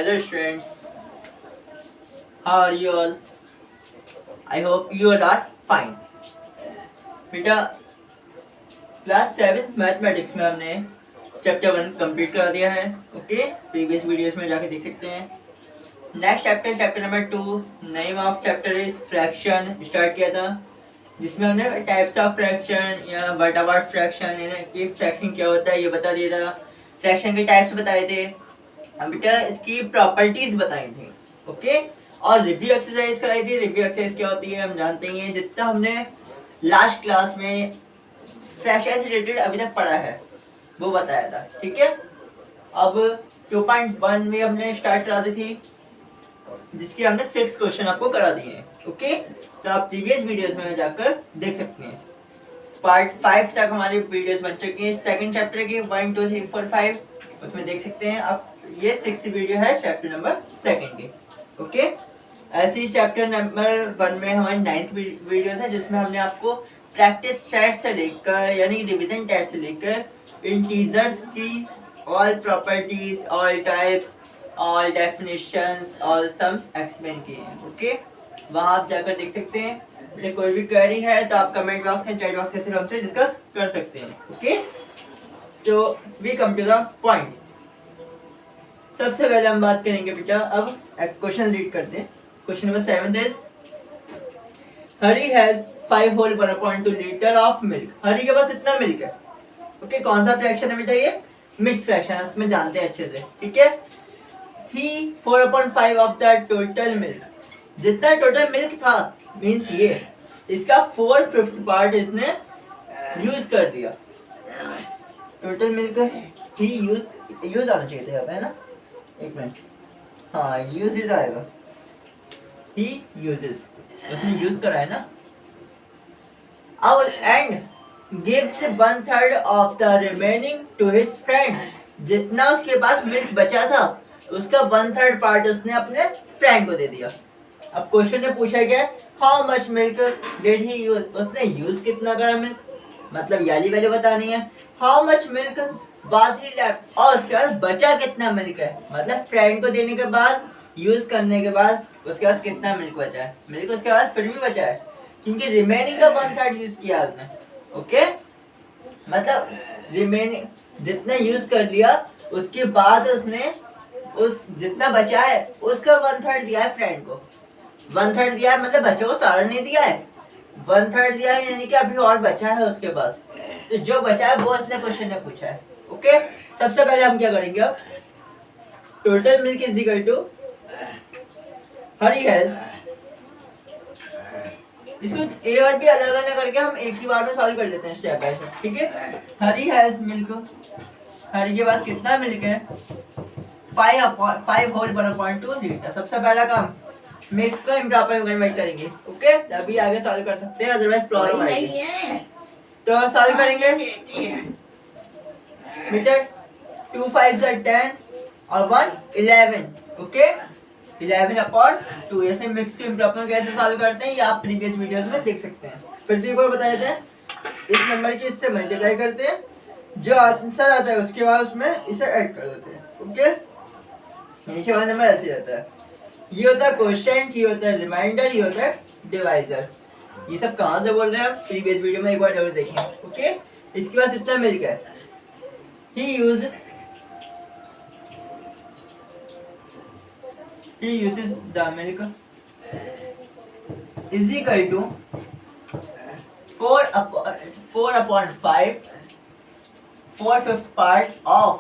Hello students, how are you all? I hope you all are fine. बेटा class 7 mathematics में हमने chapter 1 complete करा दिया है. ओके, प्रीवियस वीडियोस में जाके देख सकते हैं. Next chapter number 2, name of chapter is fraction start किया था, जिसमें हमने टाइप्स ऑफ फ्रैक्शन या व्हाट अबाउट फ्रैक्शन यानी कि फ्रैक्शन क्या होता है ये बता दिया था. फ्रैक्शन के टाइप्स बताए थे, हम बेटा इसकी प्रॉपर्टीज बताई थी. ओके, और रिव्यू एक्सरसाइज कराई थी. रिव्यू एक्सरसाइज क्या होती है हम जानते ही हैं. जितना हमने लास्ट क्लास में फ्रैक्शन से रिलेटेड अभी तक पढ़ा है वो बताया था. ठीक है, अब 2.1 में हमने स्टार्ट करा दी थी, जिसके हमने 6 क्वेश्चन आपको करा दिए हैं. ओके, तो आप प्रीवियस वीडियोस में जाकर देख सकते हैं. पार्ट 5 तक हमारी वीडियोस बन चुकी हैं. सेकंड चैप्टर की 1 2 3 4 5 उसमें देख सकते हैं आप. ये 6th वीडियो है चैप्टर नंबर 2 की. ओके, ऐसी चैप्टर नंबर 1 में हमारी 9th वीडियो है, जिसमें हमने आपको प्रैक्टिस सेट से लेकर यानी डिवीजन टेस्ट से लेकर इंटीजर्स की all properties, all types, all definitions, all sums explain किए हैं. ओके, वहां आप जाकर देख सकते हैं. कोई भी क्वेरी है तो आप कमेंट बॉक्स में, चैट बॉक्स में हमसे डिस्कस कर सकते हैं. Okay, so we come to the point. सबसे पहले हम बात करेंगे बेटा, अब क्वेश्चन रीड करते हैं. Question number 7 is Hari has 5 whole 1/2 litre of milk. Hari के पास इतना मिल्क है. ओके, कौन सा फ्रैक्शन है बेटा? ये मिक्स फ्रैक्शन है, उसमें जानते हैं अच्छे से. ठीक है, ही 4/5 ऑफ द टोटल मिल्क. जितना टोटल मिल्क था मींस ये इसका 4/5 पार्ट इसने यूज कर दिया. टोटल मिल्क ही यूज आना चाहिए था यहाँ पे, है ना? एक मिनट, हाँ यूजेस आएगा. ही यूजेस, उसने यूज करा है ना. अब and gives 1/3 of the remaining to his friend. जितना उसके पास मिल्क बचा था उसका 1/3 पार्ट उसने अपने फ्रेंड को दे दिया. अब क्वेश्चन में पूछा गया how much milk did he use. उसने यूज कितना करा मिल्क, मतलब याली वैल्यू बतानी है. How much milk was he left, और उसके बाद बचा कितना मिल्क है, मतलब फ्रेंड को देने के बाद, यूज करने के बाद उसके पास कितना मिल्क बचा है. मिल्क उसके बाद फिर भी बचा है क्योंकि रिमेनिंग का 1/3 यूज किया उसने. ओके, मतलब रिमेनिंग जितना यूज कर लिया उसके बाद उसने उस जितना बचा है उसका 1/3 दिया है फ्रेंड को. 1/3 दिया है मतलब बच्चे को सारा नहीं दिया है, 1/3 दिया है यानी कि अभी और बचा है उसके पास. तो जो बचा है वो इसने क्वेश्चन में पूछा है. ओके, सबसे पहले हम क्या करेंगे, अब total milk is equal to Hari has, इसको ए और बी अलग अलग करके हम एक ही बार में सॉल्व कर लेते हैं स्टेप बाय स्टेप. ठीक है, हरी हैज मिल्क, हरी के पास कितना मिल्क है 5 होल 1/2 लीटर. सबसे पहला काम मिक्स को इम्प्रॉपर में कन्वर्ट करेंगे. ओके, तभी आगे सॉल्व कर सकते हैं, अदरवाइज प्रॉब्लम आएगी. तो सॉल्व करेंगे बेटा. 2 5 are 10 और 1 11. ओके, 11/2. ऐसे मिक्स को इम्प्रॉपर कैसे सॉल्व करते हैं ये आप प्रीवियस वीडियोस में देख सकते हैं. फिर से एक बार बता देते हैं. इस नंबर की इससे मल्टीप्लाई करते हैं, जो आंसर आता है उसके बाद उसमें इसे ऐड कर देते हैं. ओके, नीचे वाला नंबर ऐसे रहता है. ये होता है क्वोशिएंट, ये होता है रिमाइंडर, ये होता है डिवाइजर. ये सब कहाँ से बोल रहे हैं आप प्रीवियस वीडियो में एक बार जरूर देखें. ओके, इसके पास इतना मिल्क है. he uses the milk is equal to 4/5 4/5 part of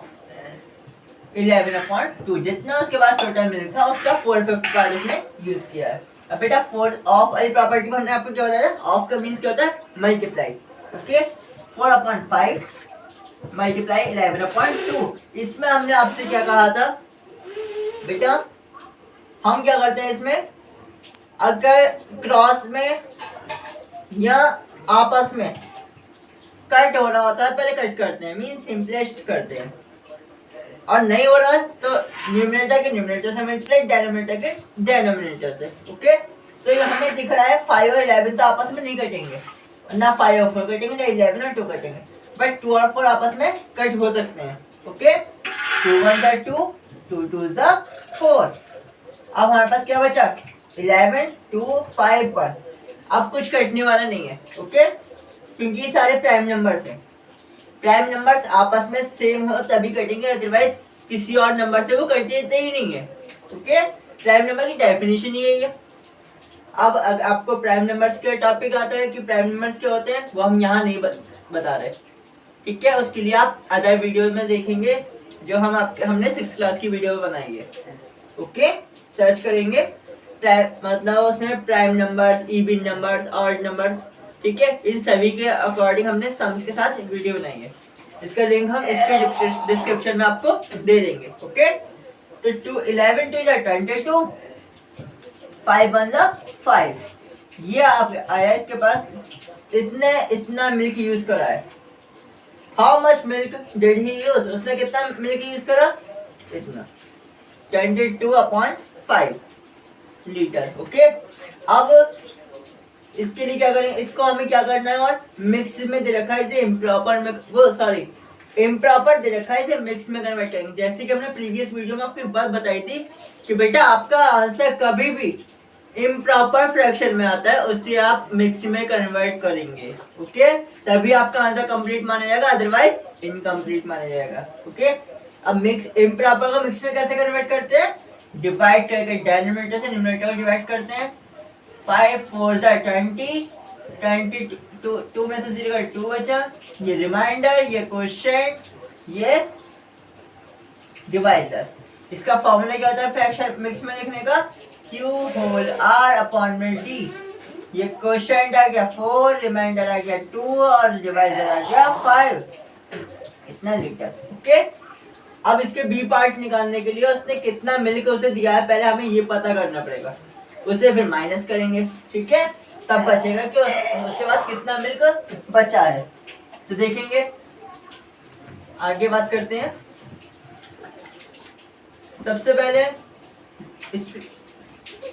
11/2. जितना उसके बाद टोटल मिल्क था उसका 4/5 पार्ट उसने यूज किया है. अब बेटा 4 ऑफ वाली प्रॉपर्टी हमने आपको क्या बताया, ऑफ का मीन्स क्या होता है मल्टीप्लाई. Okay, 4/5 multiply 11/2. इसमें हमने आपसे क्या कहा था बेटा, हम क्या करते हैं इसमें, अगर क्रॉस में या आपस में कट हो रहा होता है पहले कट करते हैं, मीन सिंपलेस्ट करते हैं. और नहीं हो रहा तो न्यूमरेटर के न्यूमरेटर से मल्टीप्लाई, डिनोमिनेटर के डिनोमिनेटर से. ओके, तो ये हमें दिख रहा है 5 और 11 तो आपस में नहीं कटेंगे, ना 5 और 4 कटेंगे, ना 11 और 2 कटेंगे, बट 2 और 4 आपस में कट हो सकते हैं. ओके, 2 1 2, 2 2 4। अब हमारे पास क्या बचा 11 2 5 1। अब कुछ कटने वाला नहीं है, ओके, क्योंकि ये सारे प्राइम नंबर्स हैं। प्राइम नंबर्स आपस में सेम हो तभी कटेंगे, अदरवाइज किसी और नंबर से वो कटते ही नहीं है, ओके। प्राइम नंबर की डेफिनेशन यही है। अब आपको प्राइम नंबर्स के टॉपिक आता है कि प्राइम नंबर्स क्या होते हैं, वो हम यहाँ नहीं बता रहे, ठीक है। उसके लिए आप अदर वीडियो में देखेंगे जो हमने 6th क्लास की वीडियो में बनाई है, ओके। सर्च करेंगे मतलब उसमें prime numbers, even numbers, odd numbers, ठीक है, इन सभी के अकॉर्डिंग हमने सम्स के साथ वीडियो बनाई है। इसका लिंक हम इसके डिस्क्रिप्शन में आपको दे देंगे, ओके। तो 11 2 22, 5 1 5। ये आप आया इसके पास इतना मिल्क यूज करा है। How much milk did he use, उसने कितना मिल्क यूज करा, इतना 22/5 लीटर, ओके। अब इसके लिए क्या करें, इसको हमें क्या करना है, और मिक्स में दे रखा है इसे इम्प्रॉपर में, वो सॉरी इम्प्रॉपर दे रखा है, इसे मिक्स में कन्वर्ट करेंगे। जैसे कि हमने प्रीवियस वीडियो में आपको एक बात बताई थी कि बेटा आपका आंसर कभी भी इम्प्रॉपर फ्रैक्शन में आता है, उससे आप मिक्स में कन्वर्ट करेंगे, ओके, तभी आपका आंसर कंप्लीट माना जाएगा, अदरवाइज इनकम्प्लीट माना जाएगा, ओके। अब मिक्स इम्प्रॉपर को मिक्स में कैसे कन्वर्ट करते हैं, डिवाइड करके डिनोमिनेटर से न्यूमरेटर को डिवाइड करते हैं। 5 4 20, 2 में से 0 2 बचा, ये रिमाइंडर, ये क्वेश्चन, ये डिवाइजर। इसका फॉर्मूला क्या होता है फ्रैक्शन मिक्स में लिखने का, Q/R/D। ये क्वेश्चन आ गया 4, रिमाइंडर आ गया 2 और डिवाइजर आ गया 5, इतना लीटर, ओके। अब इसके बी पार्ट निकालने के लिए उसने कितना मिल्क उसे दिया है, पहले हमें ये पता करना पड़ेगा, उसे फिर माइनस करेंगे, ठीक है, तब बचेगा कि उसके पास कितना मिल्क बचा है। तो देखेंगे, आगे बात करते हैं। सबसे पहले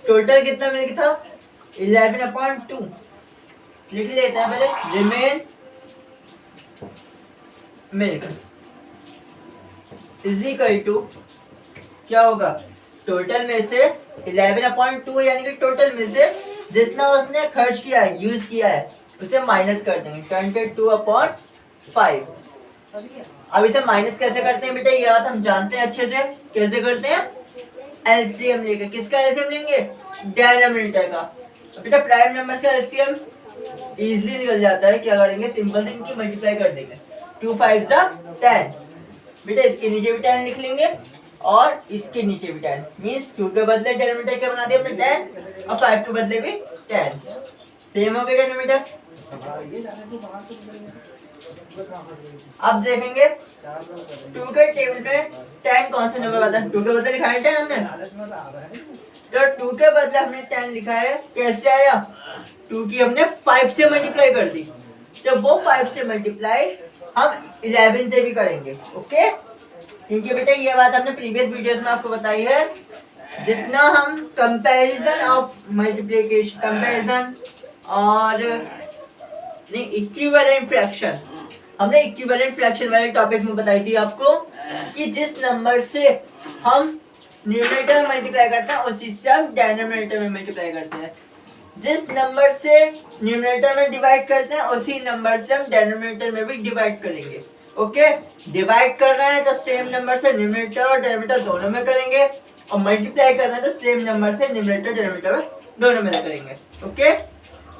टोटल कितना मिल्क था, 11/2 लिख लेते हैं पहले, remain milk is equal to क्या होगा, टोटल में से 11/2 यानी कि टोटल में से जितना उसने खर्च किया है, यूज किया है, उसे माइनस कर देंगे 22/5। अब इसे माइनस कैसे करते हैं बेटा, ये बात हम जानते हैं अच्छे से, कैसे करते हैं, एलसीएम लेके। किसका एलसीएम लेंगे, डिनोमिनेटर का। बेटा प्राइम नंबर से एलसीएम इजीली निकल जाता है, क्या करेंगे, सिंपल से इनकी मल्टीप्लाई कर देंगे, 2 5 10। बेटा इसके नीचे भी 10 लिख लेंगे और इसके नीचे भी 10, मींस 2 के बदले डिनोमिनेटर क्या बना दिया हमने 10 और 5 के बदले भी 10, सेम हो गया डिनोमिनेटर। अब देखेंगे 2 के टेबल में 10 कौन सा नंबर आता है, 2 के बदले लिखा है 10 हमने, तो 2 के बदले हमने 10 लिखा है, कैसे आया, 2 की हमने 5 से मल्टीप्लाई कर दी, तो वो 5 से मल्टीप्लाई हम 11 से भी करेंगे, ओके। क्योंकि बेटा ये बात हमने प्रीवियस वीडियोस में आपको बताई है, जितना हम कंपैरिजन ऑफ मल्टीप्लिकेशन, कंपैरिजन और नहीं इक्विवेलेंट फ्रैक्शन, हमने इक्विवेलेंट फ्रैक्शन वाले टॉपिक में बताई थी आपको कि जिस नंबर से हम न्यूमरेटर में मल्टीप्लाई करते हैं उसी से हम डिनोमिनेटर में मल्टीप्लाई करते हैं, जिस नंबर से न्यूमरेटर में डिवाइड करते हैं उसी नंबर से हम डिनोमिनेटर में भी डिवाइड करेंगे, ओके। डिवाइड कर रहे हैं तो सेम नंबर से न्यूमरेटर और डिनोमिनेटर दोनों में करेंगे, और मल्टीप्लाई कर रहे हैं तो सेम नंबर से न्यूमरेटर डिनोमिनेटर में दोनों में करेंगे, ओके।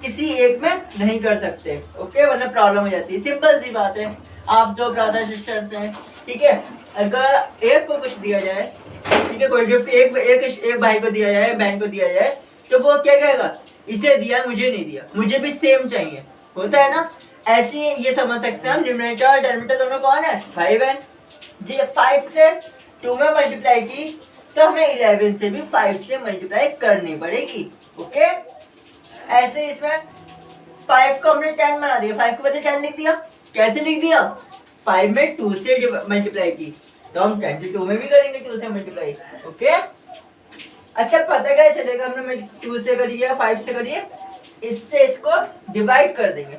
किसी एक में नहीं कर सकते, ओके, मतलब प्रॉब्लम हो जाती है, सिंपल सी बात है। आप दो ब्रदर सिस्टर्स हैं, ठीक है, अगर एक को कुछ दिया जाए, ठीक है, कोई गिफ्ट एक भाई को दिया जाए, बहन को दिया जाए, तो वो क्या कहेगा, इसे दिया मुझे नहीं दिया, मुझे भी सेम चाहिए, होता है ना। ऐसे ही ये समझ सकते हैं हम, न्यूमरेटर और डिनोमिनेटर दोनों कौन है, भाई बहन। जी 5 से 2 में मल्टीप्लाई की तो हमें 11 से भी 5 से मल्टीप्लाई करनी पड़ेगी, ओके। ऐसे इसमें 5 को हमने 10 बना दिया, 5 को बदले 10 लिख दिया, कैसे लिख दिया, 5 में 2 से मल्टीप्लाई की तो हम 10 से 2 में भी करेंगे 2 से मल्टीप्लाई, ओके। अच्छा पता क्या चलेगा, हमने 2 से करिए 5 से करिए, इससे इसको डिवाइड कर देंगे,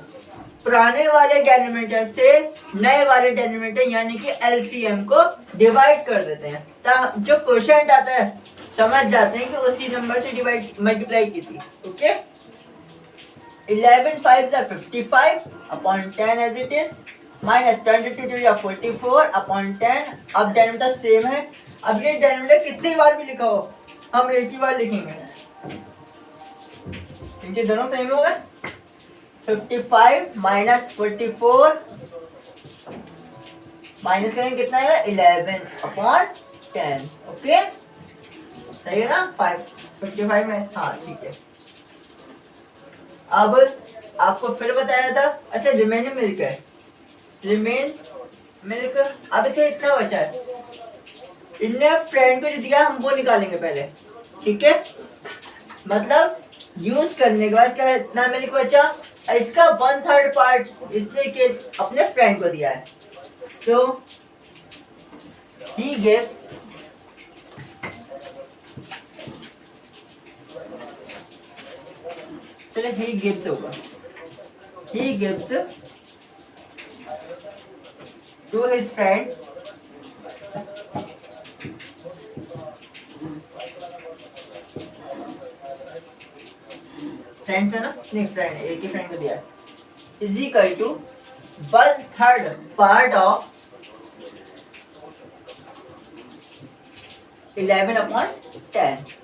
पुराने वाले डेनोमिनेटर से नए वाले डेनोमिनेटर यानी कि एलसीएम को डिवाइड कर देते हैं, तो जो क्वोशिएंट आता है समझ जाते हैं कि उसी नंबर से डिवाइड मल्टीप्लाई की थी। Okay, 11 5 are 55 upon 10 as it is, minus 22 to 44 upon 10। अब डेनोमिनेटर सेम है। अब ये डेनोमिनेटर कितनी बार भी लिखा हो हम एक ही बार लिखेंगे, क्योंकि दोनों सेम हो गए। 55 माइनस 44 माइनस करेंगे कितना आएगा 11 अपॉन 10। ओके सही है ना, 55 में, हाँ ठीक है। अब आपको फिर बताया था, अच्छा रिमेनिंग मिल्क है, रिमेन्स मिल्क। अब इसे इतना बचा है, इनने फ्रेंड को जो दिया हम वो निकालेंगे पहले, ठीक है। मतलब यूज करने के बाद इसका इतना मिल्क बचा, इसका 1/3 पार्ट इसने अपने फ्रेंड को दिया है, तो he gives चलो he gives होगा, he gives to his friend friends है ना, नहीं फ्रेंड एक ही फ्रेंड को दिया है, is equal to 1/3 part of 11 upon 10।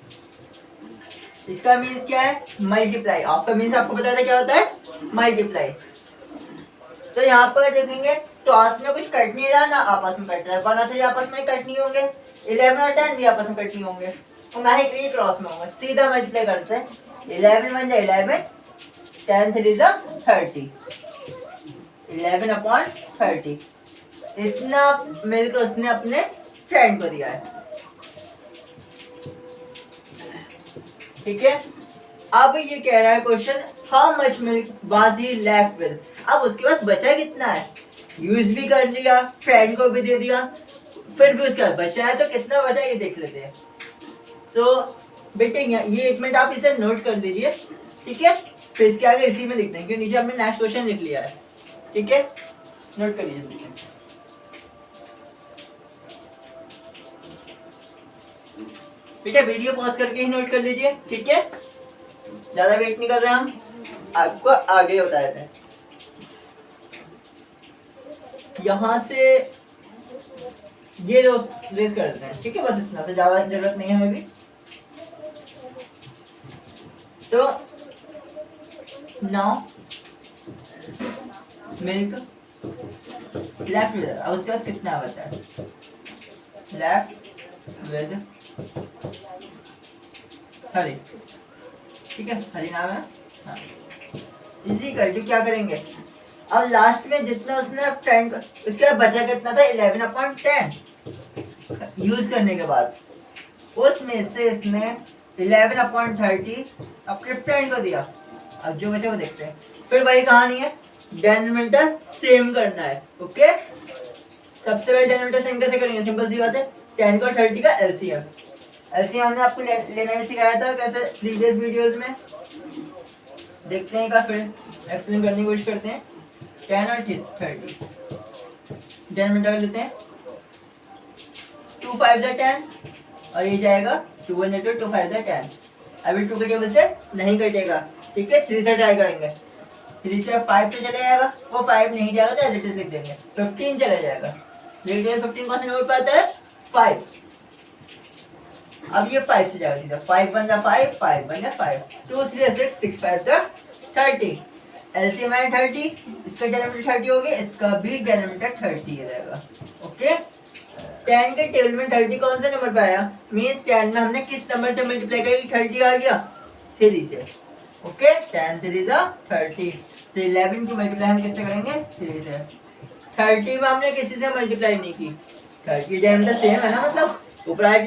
इसका मीन्स क्या है, मल्टीप्लाई। आपका मीन्स आपको पता था क्या होता है, मल्टीप्लाई। तो यहाँ पर देखेंगे टॉस में कुछ कट नहीं रहा, ना आपस में कट रहा है, वरना तो ये आपस में कट नहीं होंगे, 11 और 10 भी आपस में कट नहीं होंगे, तो ना ही कहीं क्रॉस में होंगे, सीधा मल्टीप्लाई करते हैं। 11 1 जा 11, 10 3 जा 30, 11 अपॉन 30। इतना मिल्क उसने अपने फ्रेंड को दिया है, ठीक है। अब ये कह रहा है question, how much milk was he left with. अब उसके पास बचा कितना है, यूज भी कर लिया, फ्रेंड को भी दे दिया, फिर भी उसका बचा है, तो कितना बचा ये देख लेते हैं। तो बेटे ये एक मिनट आप इसे नोट कर लीजिए, ठीक है, फिर इसके आगे इसी में लिखते हैं, क्योंकि नीचे हमने नेक्स्ट क्वेश्चन लिख लिया है, ठीक है, नोट कर लीजिए। बेटा वीडियो पॉज करके ही नोट कर लीजिए, ठीक है, ज्यादा वेट नहीं कर रहे हम, आपको आगे बता देते हैं। यहाँ से ये रेस कर देते हैं, ठीक है, बस इतना से ज्यादा जरूरत नहीं है हमें भी। तो नाउ मिल्क लेफ्ट विद, अब उसके पास कितना बचा है, लेफ्ट विद हरी, ठीक है, हरी नाम है, हाँ। इजी कर टू क्या करेंगे, अब लास्ट में जितना उसने फ्रेंड को, उसके बाद बचा कितना था 11 अपॉन 10 यूज करने के बाद, उसमें से इसने 11 अपॉन 30 अपने फ्रेंड को दिया। अब जो बचा वो देखते हैं, फिर वही कहानी है, डेनोमिनेटर सेम करना है। ओके, सबसे पहले डेनोमिनेटर सेम कैसे करेंगे, सिंपल सी बात है, 10 का 30 का एलसीएम। एलसीएम हमने आपको लेना भी सिखाया था कैसे प्रीवियस वीडियोस में, देखते हैं, का फिर एक्सप्लेन करने की कोशिश करते हैं। 10 और 30 डेनोमिनेटर लेते हैं, 2 5 जा 10 और ये जाएगा 2 1 2 2 5 जा 10। अभी 2 के टेबल से नहीं कटेगा, ठीक है, 3 से ट्राई करेंगे, 3 से 5 से चले जाएगा, वो 5 नहीं जाएगा तो एज इट इज लिख देंगे, 15 चला जाएगा, देखिए 15 कौन सा नंबर पे आता है 5। अब ये 5 से जाएगा सीधा, 5 1 जा 5, 5 1 जा 5, 2 3 6 6 5 जा 30। एलसीएम है 30, इसका डेनोमिनेटर 30 हो गया, इसका भी डेनोमिनेटर 30 रहेगा। ओके, 10 के टेबल में 30 कौन सा नंबर पे आया, मींस 10 में हमने किस नंबर से मल्टीप्लाई किया, 30 आ गया 3 से। ओके, 10 3 जा 30, तो 11 की मल्टीप्लाई हम किससे करेंगे 3 से। 30 में हमने किसी से मल्टीप्लाई नहीं की, 30 डेनोमिनेटर सेम है ना, मतलब ऊपर का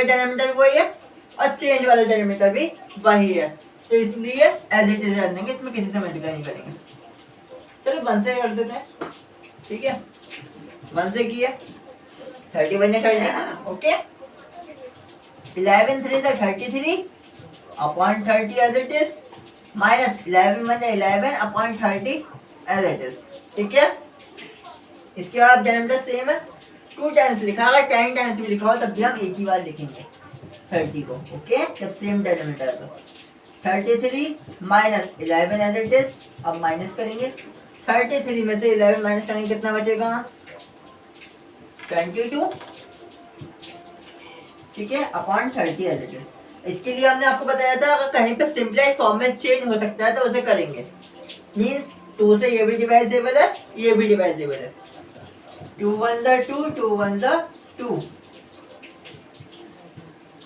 डेनोमिनेटर वही है और चेंज वाला डेनोमिनेटर भी वही है, तो इसलिए एज इट इज रख देंगे, इसमें किसी से मल्टीप्लाई नहीं करेंगे। चलो 1 से कर देते हैं, ठीक है, 1 से किया 30 बने 30। ओके, 11 3 से 33 upon 30 as it is, minus 11 बने 11/30 एज इट इज। ठीक है, इसके बाद डेनोमिनेटर सेम है, 2 टाइम्स लिखा, अगर 10 टाइम्स भी लिखा हो तब भी हम एक ही बार लिखेंगे 30 को। ओके, जब सेम डेनोमिनेटर है तो 33 माइनस 11 एज इट इज। अब माइनस करेंगे, 33 में से 11 माइनस करेंगे, कितना बचेगा? 22। ठीक है, अपॉन 30 एज इट इज। इसके लिए हमने आपको बताया था अगर कहीं पे सिंपलेस्ट फॉर्म में चेंज हो सकता है तो उसे करेंगे। मींस 2 से ये भी डिवाइजेबल है, ये भी डिवाइजेबल है। 2 1 the 2, 2 1 the 2,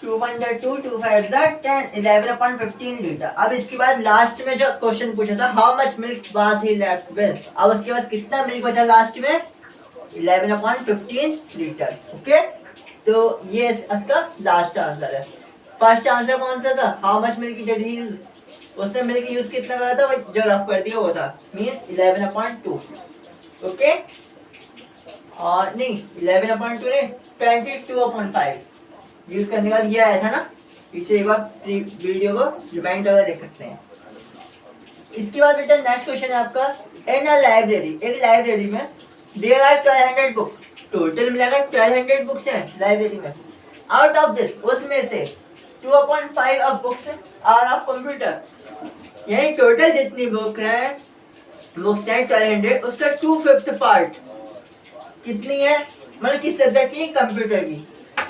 2 1 the 2, 2 5 the 10, 11/15 litre. अब इसके बाद लास्ट में जो क्वेश्चन पूछा था, how much milk was he left with, अब उसके पास कितना मिल्क बचा लास्ट में? 11/15 लीटर। ओके, तो ये इसका लास्ट आंसर है। फर्स्ट आंसर कौन सा था? How much milk did he use, उसने मिल्क यूज कितना करा था, जो रफ कर दिया वो था, मींस 11/2। ओके, और नहीं 11/2 नहीं, 22/5 यूज करने का ये आया था ना, पीछे एक बार वीडियो को रिमाइंड करके देख सकते हैं। इसके बाद बेटा नेक्स्ट क्वेश्चन है आपका, इन अ लाइब्रेरी, एक लाइब्रेरी में देयर आर 1200 बुक्स, टोटल मिलाकर 1200 बुक्स हैं लाइब्रेरी में। आउट ऑफ दिस, उसमें से 2/5 of books are of computer, यानी टोटल जितनी बुक्स हैं 1200, उसका 2/5 पार्ट कितनी है, मतलब किस सब्जेक्ट की? कंप्यूटर की।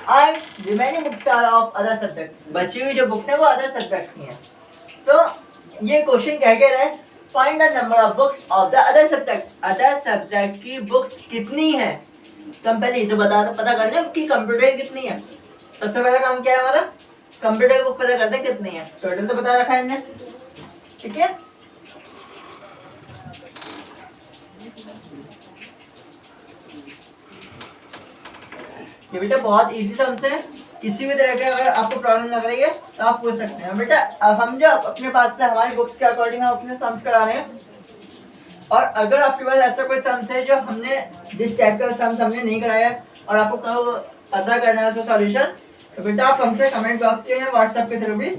And remaining books are of other subject, बची हुई जो बुक्स हैं वो अदर सब्जेक्ट की हैं। तो ये क्वेश्चन कह के रहे, find the number of books of the other subject, other subject की बुक्स कितनी है। तो हम पहले ये तो पता कर लें कि कंप्यूटर की कितनी है। सबसे पहला काम क्या है हमारा? कंप्यूटर की बुक पता करते हैं कितनी है, टोटल तो बता रखा है हमने। ठीक है, ये बेटा बहुत इजी सम्स है, किसी भी तरह के अगर आपको प्रॉब्लम लग रही है तो आप पूछ सकते हैं। बेटा अब हम जो अपने पास से हमारी बुक्स के अकॉर्डिंग हम अपने सम्स करा रहे हैं, और अगर आपके पास ऐसा कोई सम्स है जो हमने जिस टाइप का सम्स हमने नहीं कराया है और आपको कब पता करना है उसका सॉल्यूशन, तो बेटा आप हमसे कमेंट बॉक्स के या व्हाट्सएप के थ्रू भी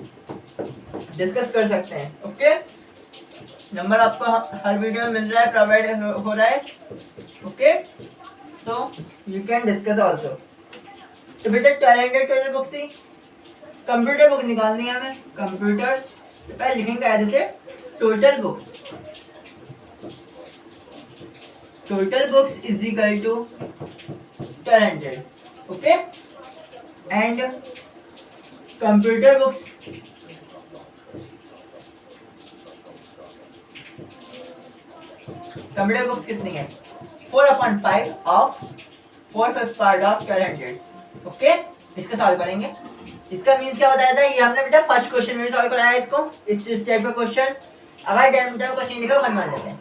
डिस्कस कर सकते हैं। ओके, नंबर आपको हर वीडियो में मिल रहा है, प्रोवाइड हो रहा है। Okay, so you can discuss also. तो बेटा 1200 टोटल बुक्स थी, कंप्यूटर बुक निकालनी है हमें। कंप्यूटर्स से पहले लिखेंगे ऐसे, total books, total books is equal to 1200। Okay, and computer books कितनी है? 4/5 ऑफ 4/5 पार्ट ऑफ 1200। ओके, इसको सॉल्व करेंगे। इसका मीन्स क्या बताया था, ये हमने बेटा फर्स्ट क्वेश्चन में सॉल्व कराया है इसको, इस टाइप का क्वेश्चन। अगर डेनोमिनेटर क्वेश्चन लिखा वन मान लेते हैं,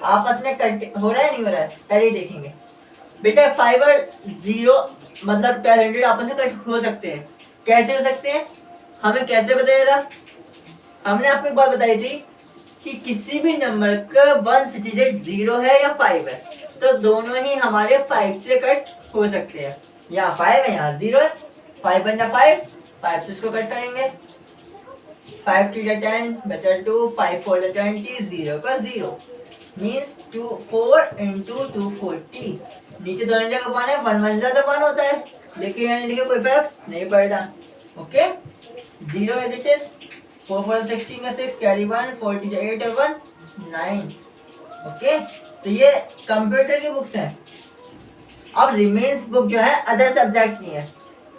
आपस में कट हो रहा है नहीं हो रहा है, पहले ही देखेंगे। बेटा 5 और 0 मतलब 1200 आपस में कट हो सकते हैं। कैसे हो सकते हैं, हमें कैसे बताएगा? हमने आपको एक बात बताई थी कि किसी भी नंबर का 1 डिजिट 0 है या 5 है, तो दोनों ही हमारे 5 से कट हो सकते हैं। यहाँ 5 है, यहाँ 0 है, 5 बन जा 5, 5 से इसको कट करेंगे, 5 3 10 बचा 2, 5 4 20, 0 का 0, मीन्स 2 4 into 240। नीचे दोनों जगह 1 है, 1 1 ज्यादा 1 होता है, लेकिन यहाँ लिखे कोई फर्क नहीं पड़ता। ओके, 0 एज इट इज, 4 4 16 का 6 कैरी 1, 4 2 8 और 1 9। ओके, तो ये कंप्यूटर की बुक्स हैं। अब रिमेन्स बुक जो है अदर सब्जेक्ट की है,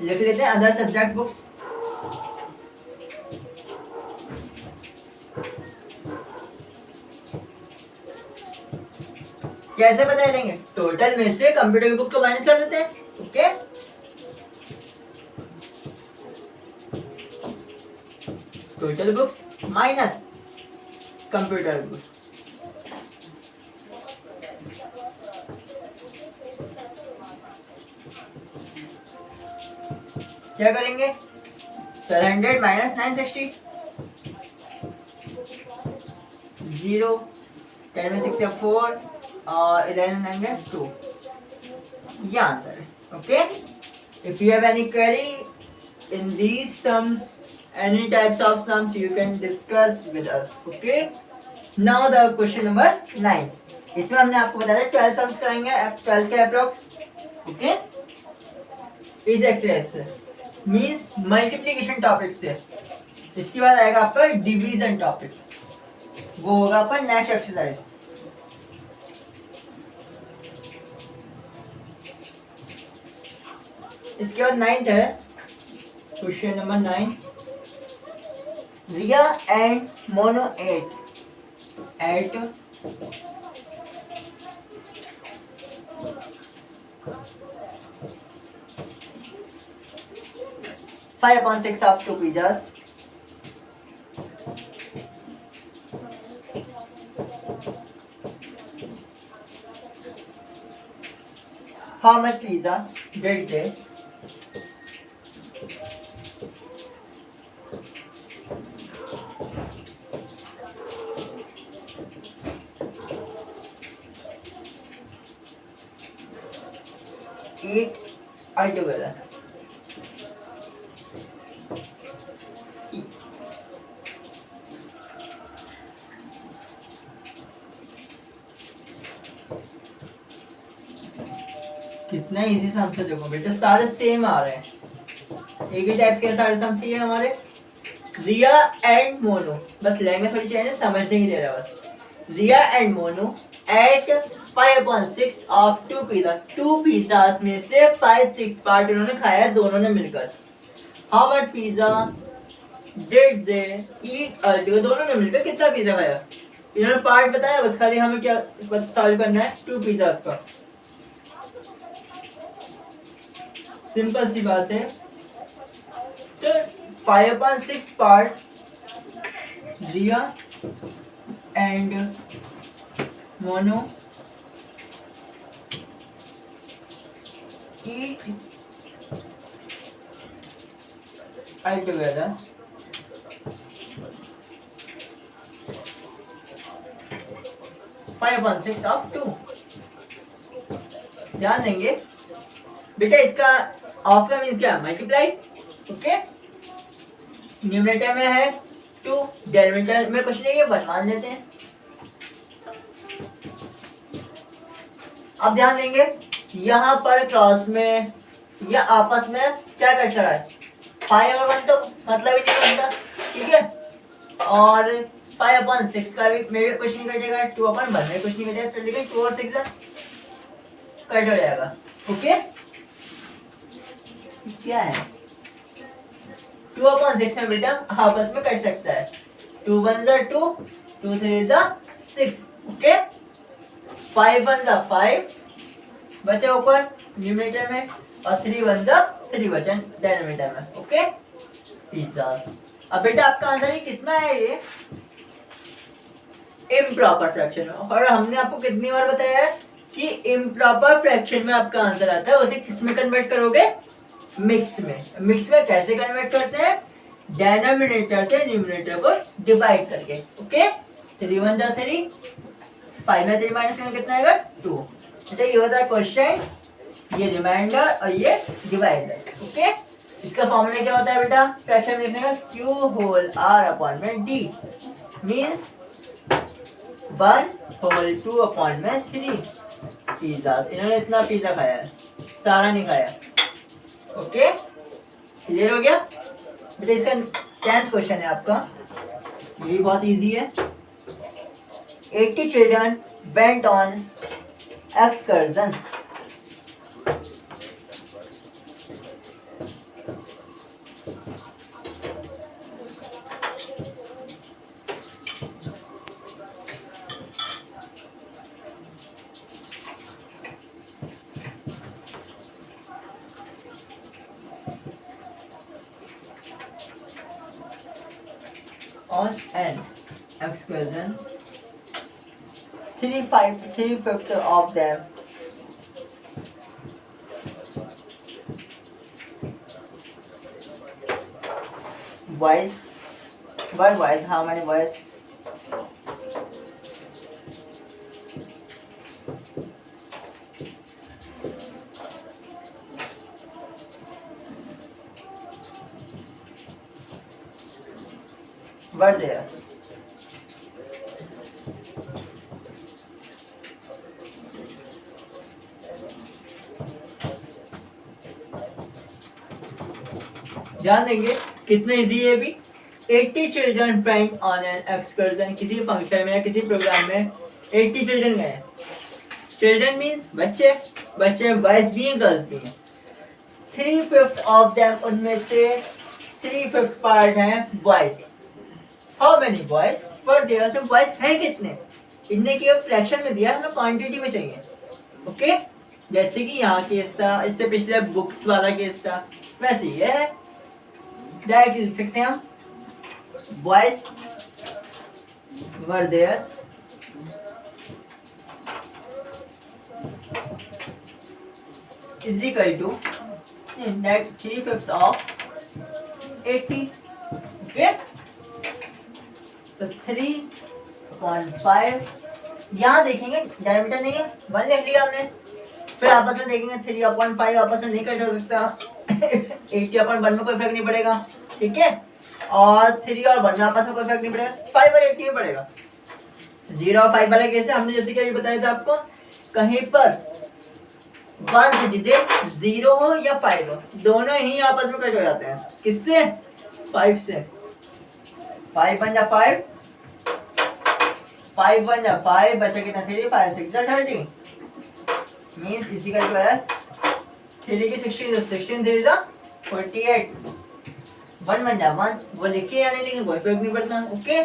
लिख लेते हैं अदर सब्जेक्ट बुक्स। कैसे बता लेंगे? टोटल में से कंप्यूटर की बुक को माइनस कर देते हैं। Okay, total books minus computer books. क्या करेंगे? 1200 माइनस 960, 0 10 में 6 4 और 1100 2, ये आंसर है। Okay, if you have any query in these sums any types of sums you can discuss with us. Okay. Now the question number 9. इसमें हमने आपको बताया 12 sums कराएंगे 12 के अप्रॉक्स. ओके. इस एक्सरसाइज से मीन्स मल्टीप्लीकेशन टॉपिक से. इसके बाद आएगा आपका डिवीजन टॉपिक, वो होगा आपका नेक्स्ट एक्सरसाइज. इसके बाद 9th है question number 9. Riya and Mono ate 5/6 of 2 pizzas. How much pizza did they? Eat altogether. कितना इजी सम्स है देखो बेटा, सारे सेम आ रहे हैं, एक ही टाइप के सारे सम्स ही है हमारे. रिया एंड मोनो, बस लैंग्वेज थोड़ी चेंज है, समझने के लिए रहा बस. Riya and Mono ate 5/6 of 2 pizza. 2 pizzas में से 5/6 पार्ट इन्होंने खाया दोनों ने मिलकर. How much pizza did they eat altogether? दोनों ने मिलकर कितना पिज्जा खाया? इन्होंने पार्ट बताया, बस खाली हमें क्या सॉल्व करना है 2 पिज्जास का. सिंपल सी बात है. तो 5/6 part Riya and Mono eat altogether. 5/6 of 2. ध्यान देंगे बेटा, इसका ऑफ का मीन्स क्या? मल्टीप्लाई. ओके. न्यूमरेटर में है 2, डेनोमिनेटर में कुछ नहीं है, 1 मान लेते हैं. अब ध्यान देंगे यहाँ पर क्रॉस में या आपस में क्या कर रहा है? 5 और 1 तो मतलब ही नहीं बनता, ठीक है. और 5/6 का भी में भी कुछ नहीं कटेगा, 2/1 में कुछ नहीं कटेगा, तो लेकिन 2 और 6 कट हो जाएगा. ओके. क्या है 2/6 में बेटा आपस में कट सकता है. 2 1 2, 2 3 6. ओके. 5 1 5 बचा ऊपर न्यूमरेटर में, और 3 1 3 बचा डेनोमिनेटर में. ओके. पिज्जा. अब बेटा आपका आंसर ये किसमें है? ये इम्प्रॉपर फ्रैक्शन में. और हमने आपको कितनी बार बताया है कि इम्प्रॉपर फ्रैक्शन में आपका आंसर आता है, उसे किसमें कन्वर्ट करोगे? मिक्स में. मिक्स में कैसे कन्वर्ट करते हैं? डेनोमिनेटर से न्यूमरेटर को डिवाइड करके. ओके. 3 1 3, 5 में 3 माइनस करने कितना आएगा? 2. बेटा ये होता है क्वेश्चन, ये रिमाइंडर और ये डिवाइडर. ओके. इसका फॉर्मूला क्या होता है बेटा फ्रैक्शन में लिखने का? Q होल R अपॉन में D मीन्स 1 होल 2 अपॉन में 3 पिज्जा. इन्होंने इतना पिज्जा खाया है, सारा नहीं खाया. ओके. क्लियर हो गया बेटा. इसका 10th क्वेश्चन है आपका, ये बहुत इजी है. 80 children went on excursion. On an excursion, 3/5 of them boys were boys. How many boys? Were there. ध्यान देंगे कितना इजी है भी। 80 children went on an excursion, किसी फंक्शन में या किसी प्रोग्राम में 80 चिल्ड्रन गए। चिल्ड्रन मीन्स बच्चे, बच्चे बॉयज भी हैं गर्ल्स भी हैं। 3/5 ऑफ देम, उनमें से 3/5 पार्ट हैं boys. How many boys were there, so boys हैं कितने, इतने की फ्रैक्शन में दिया, हमें क्वांटिटी में चाहिए। ओके जैसे कि यहाँ केस था, इससे पिछले बुक्स वाला केस था, वैसे ये है। डायरेक्ट लिख सकते हैं हम, boys were there is equal to that 3/5 of 80। Okay तो 3/5 यहाँ देखेंगे डायमीटर नहीं है, 1 लिख लिया हमने। फिर आपस में देखेंगे 3/5 आपस में नहीं कट हो सकता 80/1 में कोई फर्क नहीं पड़ेगा, ठीक है। और 3 और 1 में आपस में कोई फर्क नहीं पड़ेगा, 5 और 80 में पड़ेगा। 0 और 5 वाला कैसे, हमने जैसे कि अभी बताया था आपको, कहीं पर 1 से डिजिट 0 हो या 5 हो, दोनों ही आपस में कट हो जाते हैं। किससे, 5 से। 5 बन जा 5, 5 बन जा 5, बचा कितना 3, 5 6 30 मीन्स इसी का जो है 3 की 16, 16 3 जा 48। 1 बन जा 1, वो लिखे या नहीं लिखे कोई फर्क नहीं पड़ता। ओके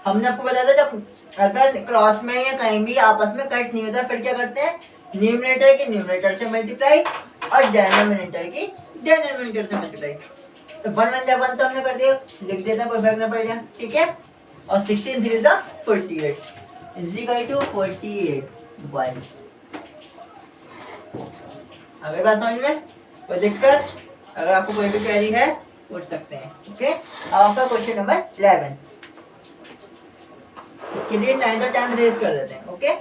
हमने आपको बताया था जब अगर क्रॉस में या कहीं भी आपस में कट नहीं होता, फिर क्या करते हैं, न्यूमरेटर की न्यूमरेटर से मल्टीप्लाई और डिनोमिनेटर की डिनोमिनेटर से मल्टीप्लाई। तो 1 बन जा 1 तो हमने कर दिया, लिख देता कोई फर्क ना पड़ेगा, ठीक है। और 16 3 जा 48 इज इक्वल टू 48 बॉयज। अगर बात समझ में कोई दिक्कत, अगर आपको कोई भी क्वेरी है पूछ सकते हैं। ओके अब आपका क्वेश्चन नंबर 11, इसके लिए 9th और 10th रेज कर देते हैं। Okay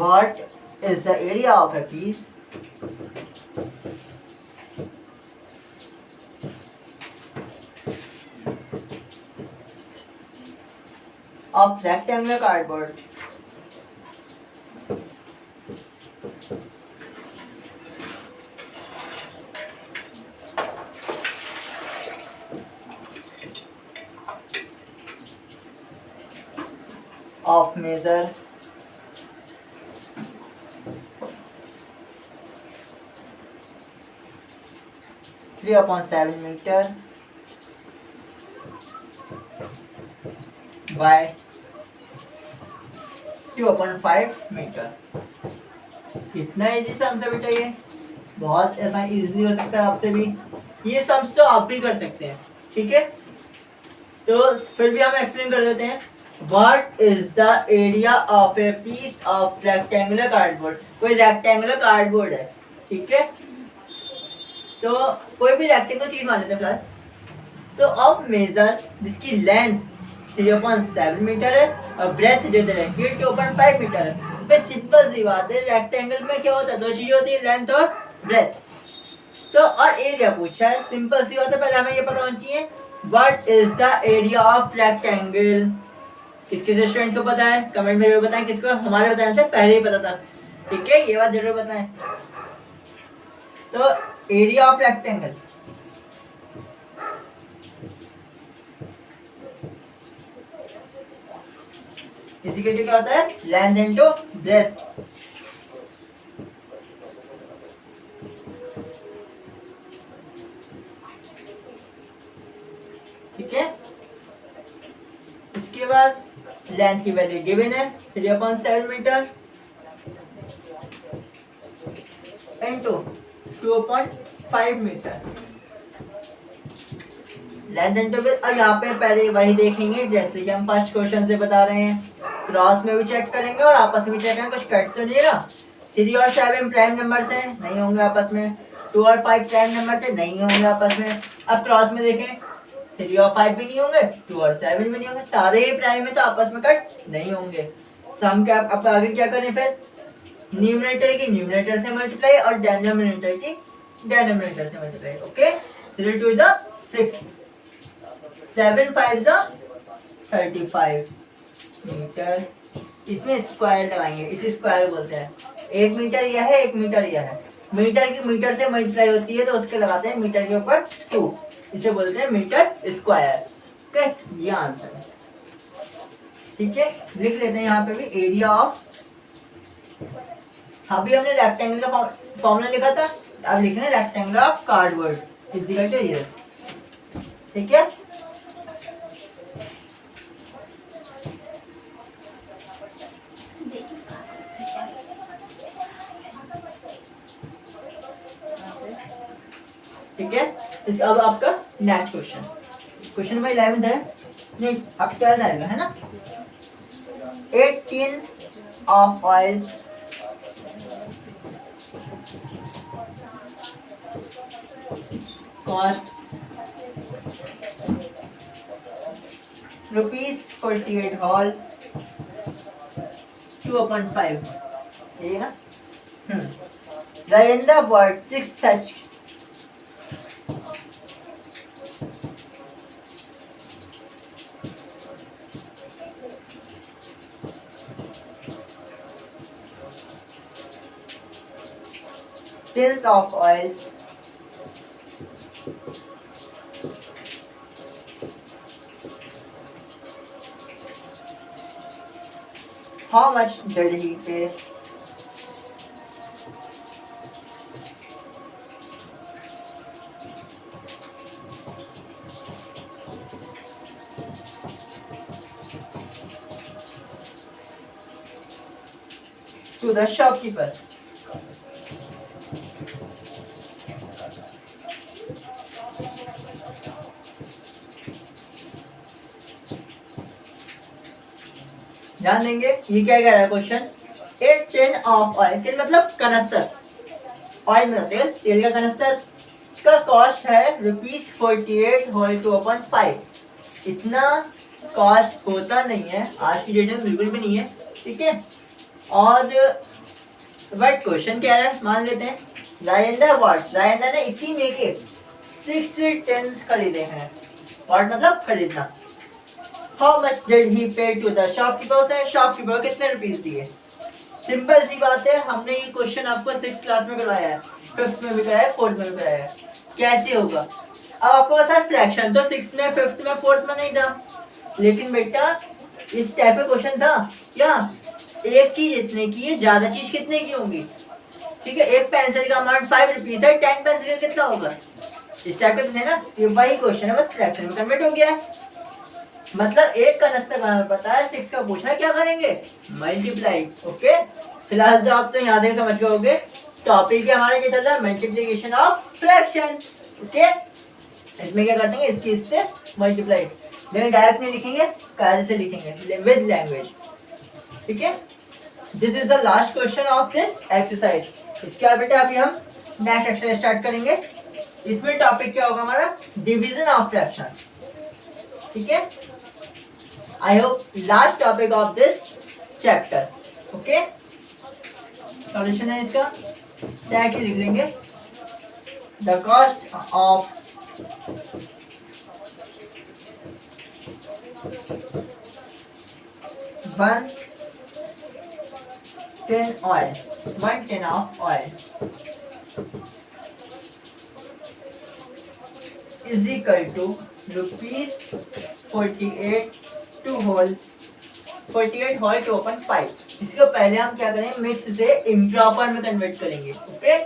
What is the area of a piece of rectangular cardboard of measure 3/7 meter by 2/5 metre. कितना इजी सम्स है बेटा, ये बहुत ऐसा इजीली हो सकता है आपसे भी, ये सम्स तो आप भी कर सकते हैं, ठीक है। तो फिर भी हम एक्सप्लेन कर देते हैं। What is the area of a piece of rectangular cardboard? कोई रेक्टेंगुलर कार्डबोर्ड है, ठीक है। तो कोई भी रेक्टेंगुलर चीज मान लेते हैं फिलहाल। तो ऑफ मेजर जिसकी लेंथ 3/7 मीटर है और ब्रेथ जो दे रहे हैं 2/5 मीटर है। फिर सिंपल सी बात है, रेक्टेंगल में क्या होता है, दो चीजें होती है, लेंथ और ब्रेथ। तो और एरिया पूछा है, सिंपल सी बात है, पहले हमें ये पता होना चाहिए what is the area of rectangle. किसके स्टूडेंट्स को पता है कमेंट में जरूर बताएं, किसको हमारे बताने से पहले ही पता था, ठीक है, ये बात जरूर बताएं। तो एरिया ऑफ रेक्टेंगल इसी के लिए क्या होता है, लेंथ इनटू ब्रेथ। ठीक है, इसके बाद लेंथ की वैल्यू गिवन है 3/7 metre into 2/5 metre length into breadth. और यहाँ पे पहले वही देखेंगे जैसे कि हम फर्स्ट क्वेश्चन से बता रहे हैं, क्रॉस में भी चेक करेंगे और आपस में भी चेक करेंगे कुछ कट तो नहीं रहा, 3 और 7 प्राइम नंबर से नहीं होंगे आपस में, 2 और 5 प्राइम नंबर से नहीं होंगे आपस में। अब क्रॉस में देखें, 3 और 5 भी नहीं होंगे, 2 और 7 भी नहीं होंगे, सारे ही प्राइम है तो आपस में कट नहीं होंगे। तो हम क्या अब आगे क्या करें फिर, न्यूमरेटर की न्यूमरेटर से मल्टीप्लाई और डिनोमिनेटर की डिनोमिनेटर से मल्टीप्लाई। ओके, 3 2 जा 6, 7 5 जा 35 मीटर। इसमें स्क्वायर लगाएंगे, इसे स्क्वायर बोलते हैं। 1 मीटर यह है, 1 मीटर यह है, मीटर की मीटर से मल्टीप्लाई होती है तो उसके लगाते हैं मीटर के ऊपर 2, इसे बोलते हैं मीटर स्क्वायर। ओके, ये आंसर है। ठीक है, लिख लेते हैं यहाँ पे भी एरिया ऑफ, अभी हमने रेक्टेंगल का फॉर्मूला लिखा था, अब लिखेंगे rectangle of cardboard equal to ये। ठीक है, ठीक है। इस अब आपका नेक्स्ट क्वेश्चन, क्वेश्चन नंबर 11 है, नहीं अब 12 आएगा है ना। 8 tin of oil cost ₹48 whole 2/5, ये ना। Gayenda bought 6 such tins of oil how much did he pay to the shopkeeper? ध्यान देंगे, ये क्या कह रहा है question. 8 tin of oil, tin मतलब कनस्तर, ऑयल मतलब तेल, तेल का कनस्तर का कॉस्ट है ₹48 होल 2/5। इतना कॉस्ट होता नहीं है आज की डेट में, बिल्कुल भी नहीं है। ठीक है, और बट क्वेश्चन क्या है, मान लेते हैं राजेंद्र वॉट, राजेंद्र ने इसी में के 6 टिन्स खरीदे हैं। वॉट मतलब खरीदना। हाउ मच डिड ही पे टू द शॉपकीपर, शॉपकीपर कितने रुपीस दिए। सिंपल सी बात है, हमने ये क्वेश्चन आपको 6th क्लास में करवाया है, 5th में भी कराया है, 4th में भी कराया है। कैसे होगा, अब आपको बता फ्रैक्शन तो 6th में, 5th में, 4th में नहीं था, लेकिन बेटा इस टाइप का क्वेश्चन था क्या, एक चीज इतने की है, ज्यादा चीज कितने की होंगी। ठीक है, एक पेंसिल का अमाउंट 5 रुपीज है, 10 पेंसिल का कितना होगा, इस टाइप का ना। ये वही क्वेश्चन है, बस फ्रैक्शन में कन्वर्ट हो गया है। मतलब एक कनस्तर का हमें पता है, 6 का पूछा है, क्या करेंगे मल्टीप्लाई। ओके, फिलहाल तो आप तो यहाँ तक समझ गए, टॉपिक है हमारा क्या चल रहा है, मल्टीप्लिकेशन ऑफ फ्रैक्शन। ओके, इसमें क्या करते हैं, इसकी इससे मल्टीप्लाई, लेकिन डायरेक्ट नहीं लिखेंगे, कार्य से लिखेंगे विद लैंग्वेज। ठीक है, this is the last question of this exercise. इसके बाद बेटा अभी हम नेक्स्ट एक्सरसाइज स्टार्ट करेंगे। इसमें टॉपिक क्या होगा हमारा, डिवीजन ऑफ फ्रैक्शंस। ठीक है, I hope last topic of this chapter. Okay, solution है इसका, डायरेक्टली लिख लेंगे, the cost of one tin oil, 1 tin of oil is equal to ₹48 to whole 48 whole 2/5। इसको पहले हम क्या करेंगे, मिक्स से इम्प्रॉपर में कन्वर्ट करेंगे। ओके,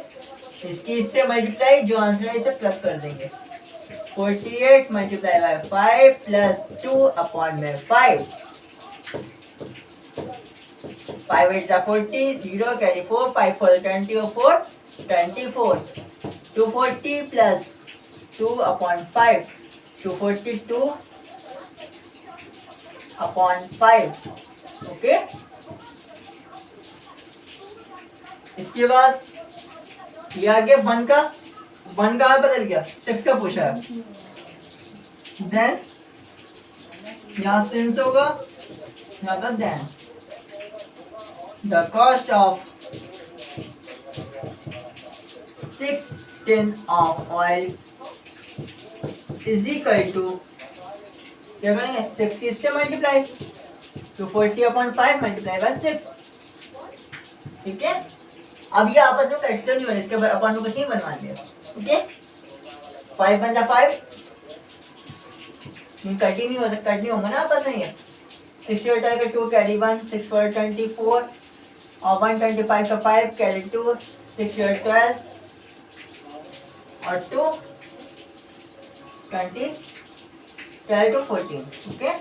इसकी इससे मल्टीप्लाई, जो आंसर है इसे प्लस कर देंगे। 48 मल्टीप्लाई बाय 5 प्लस 2/5, 5 8 40, 0 कैरी 4, 5 4 20 और 4 24, 240 प्लस 2/5, 242/5। ओके, इसके बाद ये आगे 1 का 1 कहाँ बदल गया, 6 का पूछा है। देन यहाँ सिंस होगा, यहाँ का then the cost of 6 tin of oil is equal to, क्या करेंगे 6 किससे मल्टीप्लाई, तो 40/5 मल्टीप्लाई बाय 6। ठीक है, अब ये आपस में करेक्टर नहीं बने, इसके बाद अपन को कुछ नहीं बनवा दिया। ठीक है, 5 बन जा 5, कट ही नहीं हो सकता, कट नहीं होगा ना आपस में। ये 60 बटा का 2 कैरी 1, 6 for 24 और 125 का 5 कैरी 2, 6 for 12 और 2 20 कैरी 2 14। ठीक है,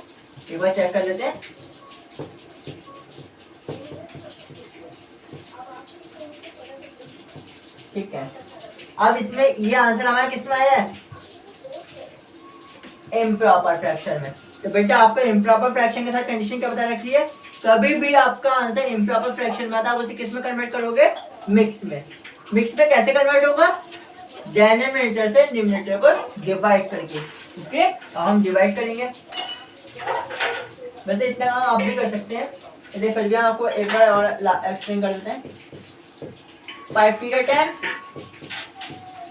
एक बार चेक कर लेते हैं। ठीक है, अब इसमें ये आंसर हमारा किसमें आया है, इम्प्रॉपर फ्रैक्शन में। तो बेटा आपका इम्प्रॉपर फ्रैक्शन के साथ कंडीशन क्या बता रखी है, कभी भी आपका आंसर इम्प्रॉपर फ्रैक्शन में आता है, आप उसे किस में कन्वर्ट करोगे, मिक्स में। मिक्स में कैसे कन्वर्ट होगा, डिनोमिनेटर से न्यूमरेटर को डिवाइड करके। ओके, तो हम डिवाइड करेंगे, वैसे इतना काम आप भी कर सकते हैं, इसलिए फिर भी हम आपको एक बार और एक्सप्लेन कर देते हैं। 5 3 10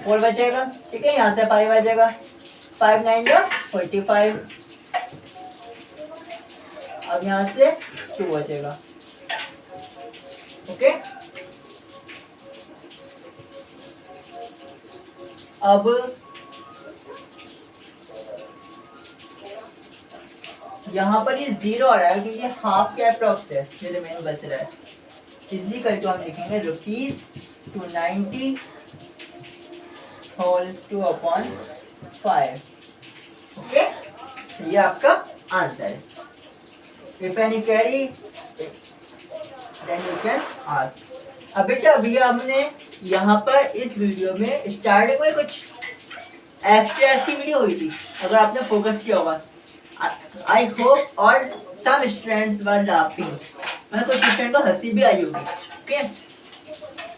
4 बचेगा। ठीक है, यहाँ से 5 बचेगा, 5 9 45, अब यहाँ से 2 बचेगा। ओके, अब यहाँ पर ये 0 आ रहा है क्योंकि हाफ के अप्रॉक्स है, ये रिमेन बच रहा है। इजिकल टू हम लिखेंगे ₹290 होल 2/5। ओके, ये आपका आंसर है। If any query then you can ask. अब बेटा अभी हमने यहाँ पर इस वीडियो में स्टार्टिंग में कुछ एक्स्ट्रा एक्टिविटी हुई थी, अगर आपने फोकस किया होगा। I hope all some students were laughing, मैं कुछ स्टूडेंट को हंसी भी आई होगी। ओके,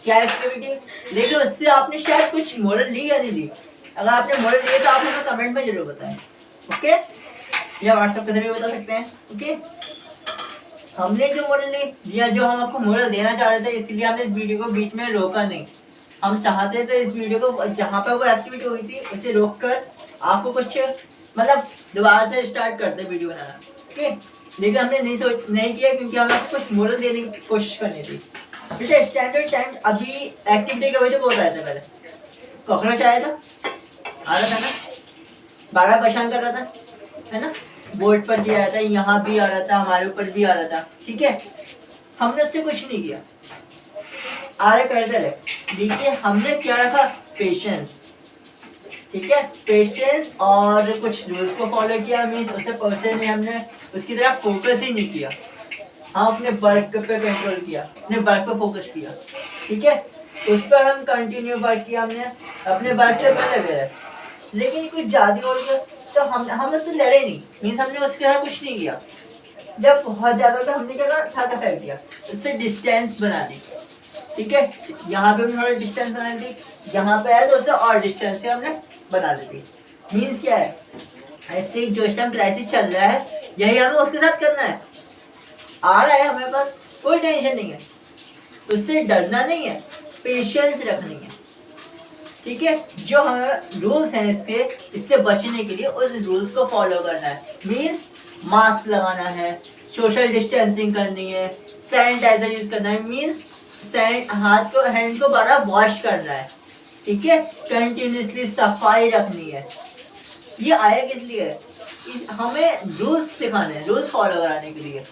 क्या एक्टिविटी, लेकिन उससे आपने शायद कुछ मोरल ली या नहीं ली। अगर आपने मोरल लिए तो आप हमें कमेंट में जरूर बताएं। ओके, या व्हाट्सएप के जरिए बता सकते हैं। ओके, हमने जो मोरल ली या जो हम आपको मोरल देना चाह रहे थे, इसलिए हमने इस वीडियो को बीच में रोका नहीं। हम चाहते थे इस वीडियो को जहाँ पर वो एक्टिविटी हुई थी उसे रोक कर आपको कुछ मतलब दोबारा से स्टार्ट करते वीडियो बनाना। ओके, लेकिन हमने नहीं किया क्योंकि हमें कुछ मोरल देने की कोशिश करनी थी। जैसे स्टैंडर्ड टाइम अभी एक्टिविटी की वजह से बहुत आया था, पहले कॉकरोच आया था, आ रहा था ना, 12 परेशान कर रहा था, है ना, बोर्ड पर भी आया था, यहाँ भी आ रहा था, हमारे ऊपर भी आ रहा था। ठीक है, हमने उससे कुछ नहीं किया, आ रहे करते रहे। देखिए हमने क्या रखा, पेशेंस। ठीक है, पेशेंस और कुछ रूल्स को फॉलो किया, मीन्स उसे पर्सनली हमने उसकी तरफ फोकस ही नहीं किया। हम अपने वर्क पे कंट्रोल किया, अपने वर्क पे फोकस किया। ठीक है, उस पर हम कंटिन्यू वर्क किया, हमने अपने वर्क से पहले गए, लेकिन कुछ ज्यादा हो गया तो हम उससे लड़े नहीं, मीन्स हमने उसके साथ कुछ नहीं किया। जब बहुत ज्यादा होता हमने क्या करा, उठा कर फेंक दिया, उससे डिस्टेंस बना दी। ठीक है, यहाँ पे भी थोड़ा डिस्टेंस बना दी, यहाँ पे है तो उससे और डिस्टेंस से हमने बना दी। मीन्स क्या है, ऐसे जो इस टाइम क्राइसिस चल रहा है यही हमें उसके साथ करना है। आ रहा है हमारे पास, कोई टेंशन नहीं है, उससे डरना नहीं है, पेशेंस रखनी है। ठीक है, जो हमें रूल्स हैं इससे बचने के लिए उस रूल्स को फॉलो करना है। मीन्स मास्क लगाना है, सोशल डिस्टेंसिंग करनी है, सैनिटाइजर यूज करना है, मीन्स हाथ को हैंड को बार वॉश करना है। ठीक है, कंटिन्यूसली सफाई रखनी है। ये आया किस लिए, हमें रूल्स सिखाने हैं, रूल्स फॉलो कराने के लिए।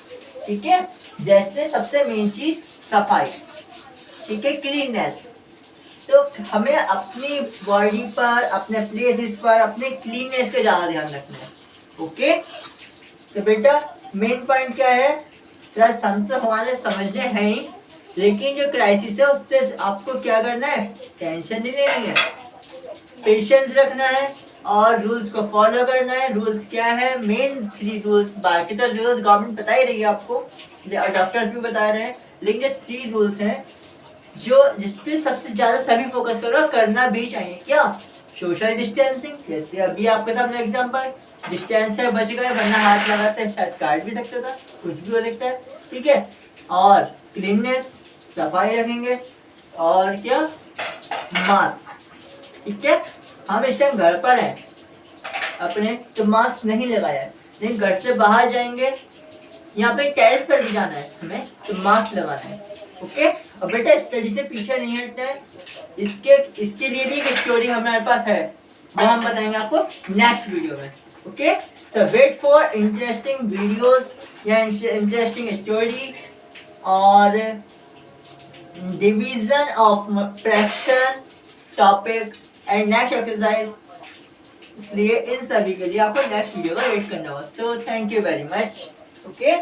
ठीक है, जैसे सबसे मेन चीज सफाई, ठीक है, क्लीननेस। तो हमें अपनी बॉडी पर, अपने प्लेसेस पर, अपने क्लीननेस का ज्यादा ध्यान रखना है। ओके, तो बेटा मेन पॉइंट क्या है, प्लस हम तो हमारे समझने हैं ही, लेकिन जो क्राइसिस है उससे आपको क्या करना है, टेंशन नहीं लेनी है, पेशेंस रखना है और रूल्स को फॉलो करना है। रूल्स क्या है, मेन 3 रूल्स, बाकी तो रूल्स गवर्नमेंट बता ही रही है आपको, डॉक्टर्स भी बता रहे हैं, लेकिन जो 3 रूल्स हैं जो जिसपे सबसे ज्यादा सभी फोकस करो, करना भी चाहिए क्या, सोशल डिस्टेंसिंग। जैसे अभी आपके सामने एग्जांपल, डिस्टेंस से बच गए, वरना हाथ लगाते शायद काट भी सकता था, कुछ भी हो सकता है, ठीक है। और क्लीननेस, सफाई रखेंगे। और क्या, मास्क, ठीक है। हम इस टाइम घर पर हैं अपने, तो मास्क नहीं लगाया है, लेकिन घर से बाहर जाएंगे, यहाँ पे टेरेस पर भी जाना है हमें, तो मास्क लगाना है, ओके। और बेटा स्टडी से पीछे नहीं हटना है, इसके इसके लिए भी एक स्टोरी हमारे पास है, वो हम बताएंगे आपको नेक्स्ट वीडियो में, okay. So wait for interesting videos या इंटरेस्टिंग स्टोरी और division of fraction topic and next exercise. इसलिए इन सभी के लिए आपको नेक्स्ट वीडियो का वेट करना होगा। So thank you very much, okay.